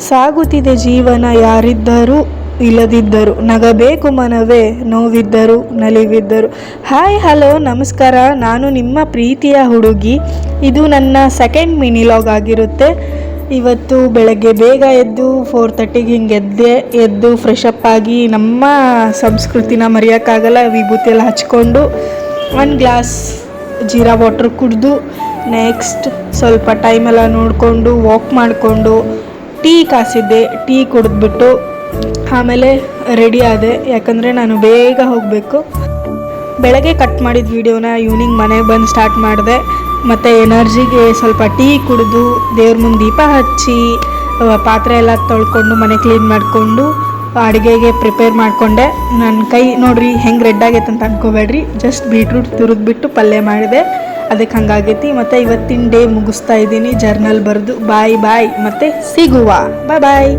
ಸಾಗುತ್ತಿದೆ ಜೀವನ ಯಾರಿದ್ದರೂ ಇಲ್ಲದಿದ್ದರು, ನಗಬೇಕು ಮನವೇ ನೋವಿದ್ದರು ನಲಿವಿದ್ದರು. Hi hello ನಮಸ್ಕಾರ, ನಾನು ನಿಮ್ಮ ಪ್ರೀತಿಯ ಹುಡುಗಿ. ಇದು ನನ್ನ ಸೆಕೆಂಡ್ ಮಿನಿಲಾಗ್ ಆಗಿರುತ್ತೆ. ಇವತ್ತು ಬೆಳಗ್ಗೆ ಬೇಗ ಎದ್ದು 4:30ಗೆ ಹಿಂಗೆ ಎದ್ದು ಫ್ರೆಶ್ ಅಪ್ ಆಗಿ ನಮ್ಮ ಸಂಸ್ಕೃತಿನ ಮರೆಯೋಕ್ಕಾಗಲ್ಲ, ವಿಭೂತಿ ಎಲ್ಲ ಹಚ್ಕೊಂಡು ಒಂದು ಗ್ಲಾಸ್ ಜೀರಾ ವಾಟರ್ ಕುಡಿದು ನೆಕ್ಸ್ಟ್ ಸ್ವಲ್ಪ ಟೈಮೆಲ್ಲ ನೋಡಿಕೊಂಡು ವಾಕ್ ಮಾಡಿಕೊಂಡು ಟೀ ಕಾಸಿದ್ದೆ, ಟೀ ಕುಡಿದ್ಬಿಟ್ಟು ಆಮೇಲೆ ರೆಡಿ ಆದೆ. ಯಾಕಂದರೆ ನಾನು ಬೇಗ ಹೋಗಬೇಕು. ಬೆಳಗ್ಗೆ ಕಟ್ ಮಾಡಿದ ವೀಡಿಯೋನ ಈವ್ನಿಂಗ್ ಮನೆಗೆ ಬಂದು ಸ್ಟಾರ್ಟ್ ಮಾಡಿದೆ. ಮತ್ತು ಎನರ್ಜಿಗೆ ಸ್ವಲ್ಪ ಟೀ ಕುಡಿದು ದೇವ್ರ ಮುಂದೆ ದೀಪ ಹಚ್ಚಿ ಪಾತ್ರೆ ಎಲ್ಲ ತೊಳ್ಕೊಂಡು ಮನೆ ಕ್ಲೀನ್ ಮಾಡಿಕೊಂಡು ಅಡುಗೆಗೆ ಪ್ರಿಪೇರ್ ಮಾಡಿಕೊಂಡೆ. ನನ್ನ ಕೈ ನೋಡ್ರಿ ಹೆಂಗೆ ರೆಡ್ ಆಗೈತೆ ಅಂತ ಅನ್ಕೋಬೇಡ್ರಿ, ಜಸ್ಟ್ ಬೀಟ್ರೂಟ್ ತುರಿದ್ಬಿಟ್ಟು ಪಲ್ಯ ಮಾಡಿದೆ, ಅದಕ್ಕೆ ಹಂಗಾಗೈತಿ. ಮತ್ತು ಇವತ್ತಿನ ಡೇ ಮುಗಿಸ್ತಾ ಇದ್ದೀನಿ ಜರ್ನಲ್ ಬರೆದು. ಬಾಯ್ ಮತ್ತು ಸಿಗುವ. ಬಾಯ್.